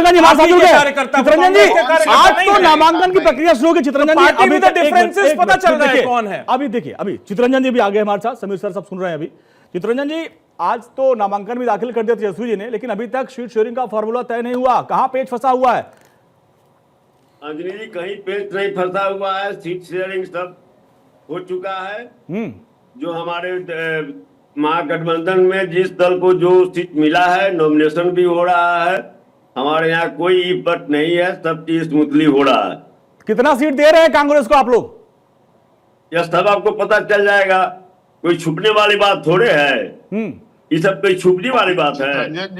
चित्ररंजन जी हमारे साथ जुड़ गए। कार्यकर्ता, चित्ररंजन जी कांग्रेस के कार्यकर्ता आज नहीं तो है। नामांकन की प्रक्रिया शुरू होगी। चित्ररंजन जी पार्टी अभी में तो differences पता चल रहा है कौन है। अभी देखिए, अभी चित्ररंजन जी भी आगे हमारे साथ, समीर सर सब सुन रहे हैं अभी। चित्ररंजन जी आज तो नामांकन भी दाखिल कर दिया तेजस्वी जी ने, लेकिन अभी तक सीट शेयरिंग का फॉर्मूला तय नहीं हुआ, कहां पेच फंसा हुआ है? अंजलि जी, कहीं पेच नहीं फंसा हुआ है, सीट शेयरिंग सब हो चुका है। जो हमारे महागठबंधन में जिस दल को जो सीट मिला है, नॉमिनेशन भी हो रहा है। हमारे यहाँ कोई इफ बट नहीं है, सब चीज स्मूथली हो रहा है। कितना सीट दे रहे हैं कांग्रेस को आप लोग? यह सब आपको पता चल जाएगा, कोई छुपने वाली बात थोड़े है। ये सब कोई छुपने वाली बात है।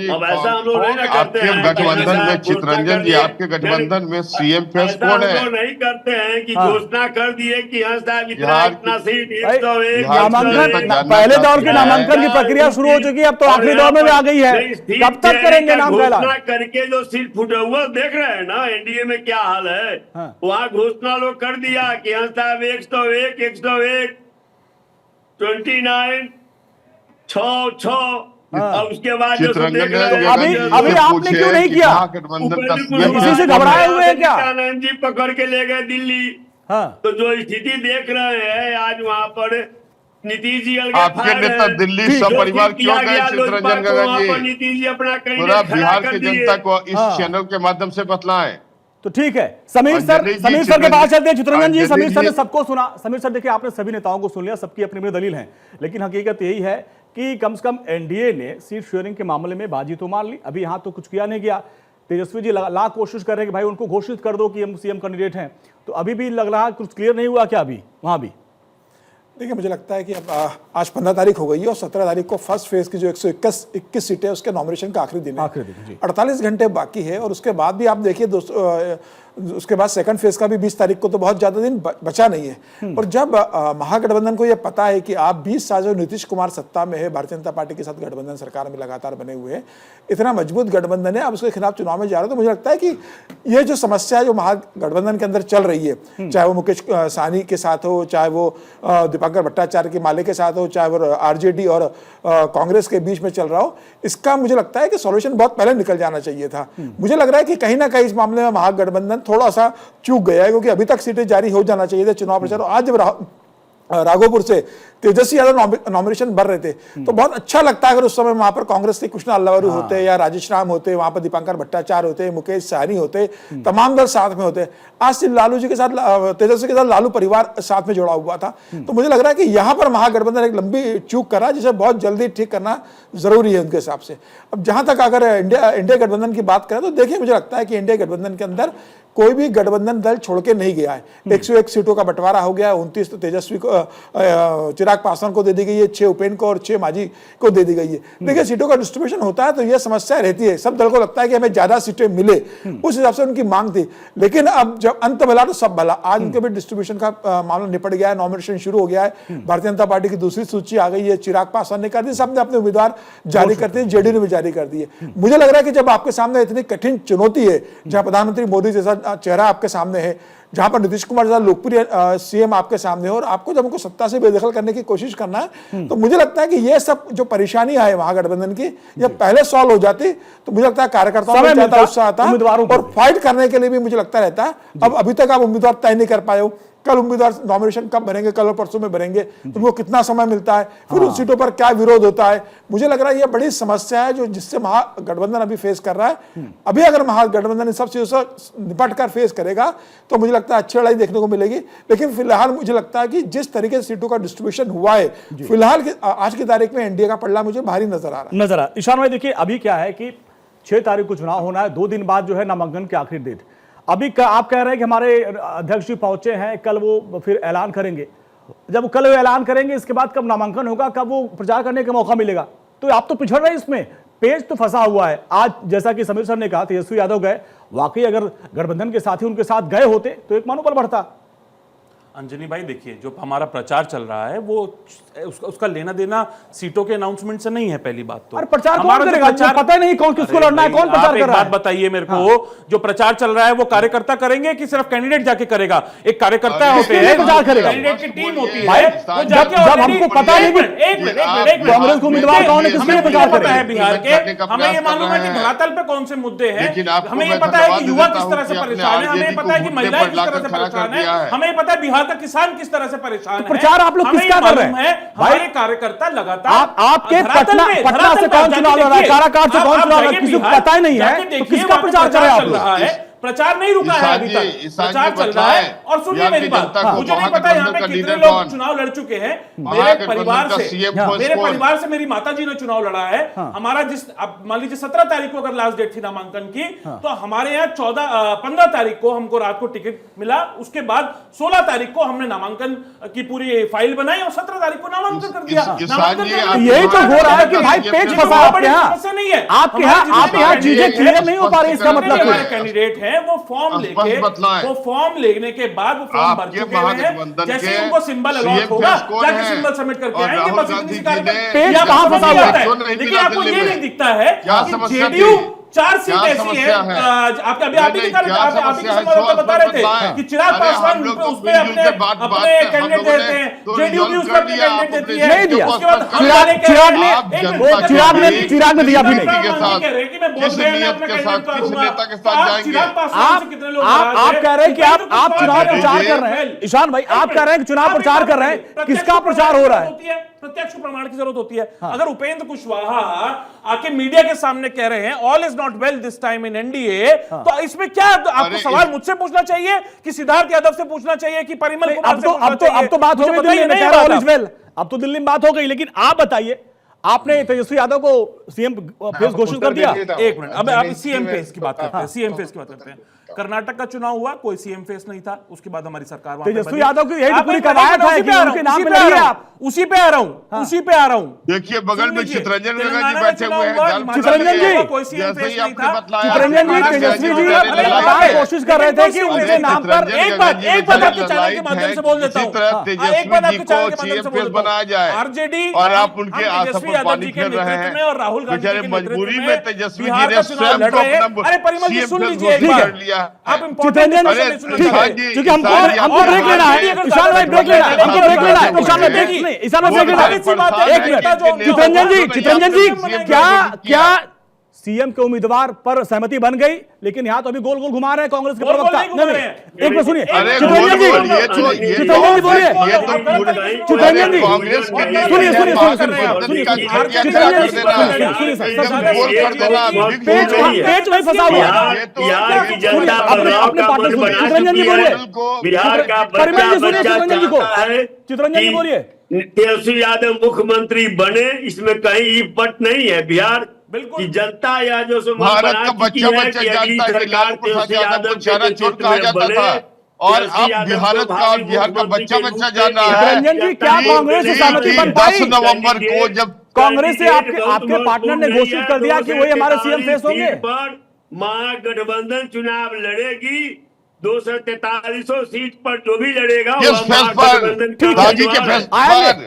अब ऐसा हम लोग नहीं ना करते हैं। गठबंधन में चित्ररंजन जी, आपके गठबंधन में सीएम फेस कौन है? नहीं करते हैं कि घोषणा कर दिए कि हाँ साहब इतना सीट 101 नामांकन, पहले दौर के नामांकन की प्रक्रिया शुरू हो चुकी है, अब तो आखिरी दौर में भी आ गई है। कब तक करेंगे नाम का ऐलान? घोषणा करके जो सीट फुटा हुआ देख रहे हैं ना एनडीए में क्या हाल है। वहाँ घोषणा लोग कर दिया कि हाँ साहब 101 101 29 6 अब उसके बाद जो देख रहे हैं, अभी आपने क्यों नहीं किया? किसी से घबराए हुए हैं क्या? आनंद जी पकड़ के ले गए दिल्ली। तो जो स्थिति देख रहे हैं आज वहाँ पर नीतीश जी आपके नेता दिल्ली सपरिवार क्यों गए? चित्ररंजन गगन जी, नीतीश जी अपना पूरा बिहार की जनता को इस चैनल के माध्यम से बतलाएं। तो ठीक है, समीर सर के पास चलते हैं। चित्ररंजन जी, समीर सर ने सबको सुना। समीर सर देखिए, आपने सभी नेताओं को सुन लिया, सबकी अपनी अपनी दलील है, लेकिन हकीकत यही है कि कम से कम एनडीए ने सीट शेयरिंग के मामले में बाजी तो मार ली, अभी यहां तो कुछ किया नहीं गया। तेजस्वी जी लाख कोशिश कर रहे हैं कि भाई उनको घोषित कर दो कि हम सीएम कैंडिडेट हैं, तो अभी भी लग रहा है कुछ क्लियर नहीं हुआ क्या अभी वहां भी? देखिए, मुझे लगता है कि अब आज 15 तारीख हो गई है और 17 तारीख को फर्स्ट फेज की जो 121 सीटें है उसके नॉमिनेशन का आखिरी दिन है। 48 घंटे बाकी है और उसके बाद भी आप देखिए दोस्तों, उसके बाद सेकंड फेज का भी 20 तारीख को तो बहुत ज्यादा दिन बचा नहीं है। और जब महागठबंधन को यह पता है कि आप 20 साल जो नीतीश कुमार सत्ता में है, भारतीय जनता पार्टी के साथ गठबंधन सरकार में लगातार बने हुए हैं, इतना मजबूत गठबंधन है, अब उसके खिलाफ चुनाव में जा रहे हो, तो मुझे लगता है कि ये जो समस्या है जो महागठबंधन के अंदर चल रही है, चाहे वो मुकेश सहनी के साथ हो, चाहे वो दीपांकर भट्टाचार्य के माले के साथ हो, चाहे वो आरजेडी और कांग्रेस के बीच में चल रहा हो, इसका मुझे लगता है कि सॉल्यूशन बहुत पहले निकल जाना चाहिए था। मुझे लग रहा है कि कहीं ना कहीं इस मामले में महागठबंधन थोड़ा सा चूक गया है, क्योंकि अभी तक सीटें जारी हो जाना चाहिए थे चुनाव प्रचार। आज जब राघोपुर से तेजस्वी यादव नॉमिनेशन भर रहे थे तो बहुत अच्छा लगता है अगर उस समय वहां पर कांग्रेस के कृष्णा अल्लावरू होते या राजेश राम होते, वहां पर दीपांकर भट्टाचार्य होते, मुकेश सहनी होते, तमाम दल साथ में होते। आज सिर्फ लालू जी के साथ, तेजस्वी के साथ लालू परिवार साथ में जुड़ा हुआ था। तो मुझे लग रहा है कि यहाँ पर महागठबंधन एक लंबी चूक करा, जिसे बहुत जल्दी ठीक करना जरूरी है उनके हिसाब से। अब जहां तक अगर इंडिया गठबंधन की बात करें तो देखिए, मुझे लगता है कि इंडिया गठबंधन के अंदर कोई भी गठबंधन दल छोड़ के नहीं गया है। 101 सीटों का बंटवारा हो गया है, 29 तो तेजस्वी को, चिराग पासवान को दे दी गई है, 6 उपेंद्र को और 6 मांझी को दे दी गई है। देखिए, सीटों का डिस्ट्रीब्यूशन होता है तो यह समस्या रहती है, सब दल को लगता है कि हमें ज्यादा सीटें मिले, उस हिसाब से उनकी मांग थी। लेकिन अब जब अंत भला तो सब भला, आज उनके भी डिस्ट्रीब्यूशन का मामला निपट गया है, नॉमिनेशन शुरू हो गया है, भारतीय जनता पार्टी की दूसरी सूची आ गई है, चिराग पासवान ने कर दी, सबने अपने उम्मीदवार जारी करते हैं, जेडीयू ने भी जारी कर दिए। मुझे लग रहा है कि जब आपके सामने इतनी कठिन चुनौती है, जहां प्रधानमंत्री मोदी जैसा चेहरा आपके सामने है, जहां पर नीतीश कुमार जैसा लोकप्रिय सीएम आपके सामने है, और आपको जब उनको सत्ता से बेदखल करने की कोशिश करना है, तो मुझे लगता है कि ये सब जो परेशानियां है महागठबंधन की, ये पहले सॉल्व हो जाती तो मुझे लगता है कार्यकर्ताओं में ज्यादा उत्साह आता और फाइट करने के लिए भी मुझे लगता रहता है। अब अभी तक आप उम्मीदवार तय नहीं कर पाए हो, कल उम्मीदवार नॉमिनेशन कब भरेंगे, कल और परसों में भरेंगे, तुमको कितना समय मिलता है, फिर उन सीटों पर क्या विरोध होता है। मुझे लग रहा है ये बड़ी समस्या है जो जिससे महागठबंधन अभी फेस कर रहा है। अभी अगर महागठबंधन इन सब चीजों से निपट कर फेस करेगा तो मुझे लगता है अच्छी लड़ाई देखने को मिलेगी। लेकिन फिलहाल मुझे लगता है कि जिस तरीके से सीटों का डिस्ट्रीब्यूशन हुआ है, फिलहाल आज की तारीख में एनडीए का पलड़ा मुझे भारी नजर आ रहा है। ईशान भाई, देखिए अभी क्या है कि 6 तारीख को चुनाव होना है, 2 दिन बाद जो है नामांकन की आखिरी डेट। अभी आप कह रहे हैं कि हमारे अध्यक्ष जी पहुंचे हैं, कल वो फिर ऐलान करेंगे। जब कल वो ऐलान करेंगे, इसके बाद कब नामांकन होगा, कब वो प्रचार करने का मौका मिलेगा? तो आप तो पिछड़ रहे हैं, इसमें पेज तो फंसा हुआ है। आज जैसा कि समीर सर ने कहा, तेजस्वी यादव गए, वाकई अगर गठबंधन के साथी उनके साथ गए होते तो एक मनोबल बढ़ता। अंजनी भाई देखिए, जो हमारा प्रचार चल रहा है वो उसका लेना देना सीटों के अनाउंसमेंट से नहीं है। पहली बात तो और प्रचार कौन हमारा जो करेगा? प्रचार पता ही नहीं कौन किसको लड़ना है, कौन प्रचार कर रहा है। बात बताइए मेरे को, जो प्रचार चल रहा है वो कार्यकर्ता करेंगे कि सिर्फ कैंडिडेट जाके करेगा? एक कार्यकर्ता होते हैं, प्रचार करेगा, कैंडिडेट की टीम होती है भाई, वो जाके जब already- हमको पता नहीं कि एक मिनट कांग्रेस को उम्मीदवार कौन है, किसके लिए प्रचार पता है करेगा? बिहार के, हमें ये मालूम है कि धरातल पे कौन से मुद्दे हैं, हमें ये पता है कि युवा किस तरह से परेशान है, हमें ये पता है कि महिलाएं किस तरह से परेशान है, हमें ये पता है बिहार का किसान किस तरह से परेशान है। प्रचार आप लोग किसका कर रहे हैं? हमारे कार्यकर्ता लगातार आपके पटना से कौन चुनाव लड़ रहा है, काराकाट से कौन चुनाव लड़ रहा है, किसी को पता ही नहीं है, तो किसका प्रचार कर रहे हैं आप लोग? प्रचार नहीं रुका है अभी तक, प्रचार चल रहा है। और सुनिए मेरी बात, मुझे नहीं पता यहाँ पे कितने लोग चुनाव लड़ चुके हैं। मेरे परिवार से मेरी माता जी ने चुनाव लड़ा है। हमारा जिस मान लीजिए 17 तारीख को अगर लास्ट डेट थी नामांकन की, तो हमारे यहाँ 15 तारीख को हमको रात को टिकट मिला। उसके बाद 16 तारीख को हमने नामांकन की पूरी फाइल बनाई और 17 तारीख को नामांकन कर दिया। यही तो हो रहा है कि भाई पेच फंसा आपके यहाँ, नहीं है आपके यहाँ चीजें क्लियर नहीं हो पा रही। इसका मतलब कैंडिडेट है वो फॉर्म लेके, वो फॉर्म लेने के बाद वो फॉर्म भर चुके हैं, जैसे उनको सिंबल अलॉट होगा जाके सिंबल सबमिट करके आएंगे, बस इतनी सी पेज कहां फंसा हुआ है? लेकिन आपको ये नहीं दिखता है कि जेडीयू 4 सीट ऐसी है, आपके अभी आप ही बता रहे थे कि चिराग पासवान उस पे अपने कैंडिडेट देते हैं, जेडीयू भी उस पे अपने कैंडिडेट देती है, नहीं दिया। उसके बाद चिराग ने दिया भी नहीं। आप कह रहे हैं कि आप चुनाव प्रचार कर रहे हैं, ईशान भाई आप कह रहे हैं कि चुनाव प्रचार कर रहे हैं, किसका प्रचार हो रहा है? प्रत्यक्ष प्रमाण की जरूरत होती है। अगर उपेंद्र कुशवाहा आके मीडिया के सामने कह रहे हैं all is not well this time in NDA, तो इसमें क्या आपको सवाल मुझसे पूछना चाहिए कि सिद्धार्थ यादव से पूछना चाहिए कि परिमल कुमार से पूछना चाहिए? अब तो बात हो गई दिल्ली में, ऑल इज वेल, अब तो दिल्ली में बात हो गई। लेकिन आप बताइए, आपने तेजस्वी यादव को सीएम फेस घोषित कर दिया। एक मिनट, अब सीएम फेस की बात करते हैं, सीएम फेस की बात करते हैं। कर्नाटक का चुनाव हुआ, कोई सीएम फेस नहीं था, उसके बाद हमारी सरकार वहां पे तेजस्वी यादव की यही पूरी कवायद है कि उनके नाम पे लड़िए आप। उसी पे आ रहा हूं। देखिए बगल में चितरंजन जी बैठे हुए हैं। चितरंजन जी, कोई सीएम फेस नहीं था। चितरंजन जी, तेजस्वी जी बताने कोशिश कर रहे थे कि उनके नाम पर एक बात आपके चैनल के माध्यम से बोल देता हूं, एक बात आपके चैनल के माध्यम से बोल देता बनाया जाए आरजेडी और आप उनके तेजस्वी यादव जी के नेतृत्व में और राहुल गांधी के मजबूरी नेतृत्व में में तेजस्वी बिहार जी का ने चुनाव स्वयं लड़ रहे हैं। अरे परिमल जी सुन लीजिए एक बार, आप चितरंजन ठीक है, क्योंकि हमको ब्रेक लेना है, ईशान भाई ब्रेक लेना है, हमको ब्रेक लेना है, ईशान भाई ब्रेक नहीं, ईशान भाई ब्रेक लेना है। एक मिनट, चितरंजन जी क्या सीएम के उम्मीदवार पर सहमति बन गई? लेकिन यहाँ तो अभी गोल गोल घुमा रहे हैं कांग्रेस के प्रवक्ता। एक मिनट सुनिए, चितरंजन जी बोलिए, चितरंजन जी पेच में फंसा हुआ है। चितरंजन जी बोलिए, चितरंजन जी बोलिए। तेजस्वी यादव मुख्यमंत्री बने, इसमें कहीं इपट नहीं है। बिहार की जनता या जो भारत का बच्चा जानता है कि लालू प्रसाद यादव को चारा चोर कहा जाता था, और अब बिहार का बच्चा जान रहा है। चितरंजन जी, क्या कांग्रेस से सहमति बन पाई? 10 नवंबर को जब कांग्रेस से आपके पार्टनर ने घोषित कर दिया कि वही हमारे सीएम फेस होंगे, महागठबंधन चुनाव लड़ेगी। 243 सीट पर जो भी लड़ेगा फेस पर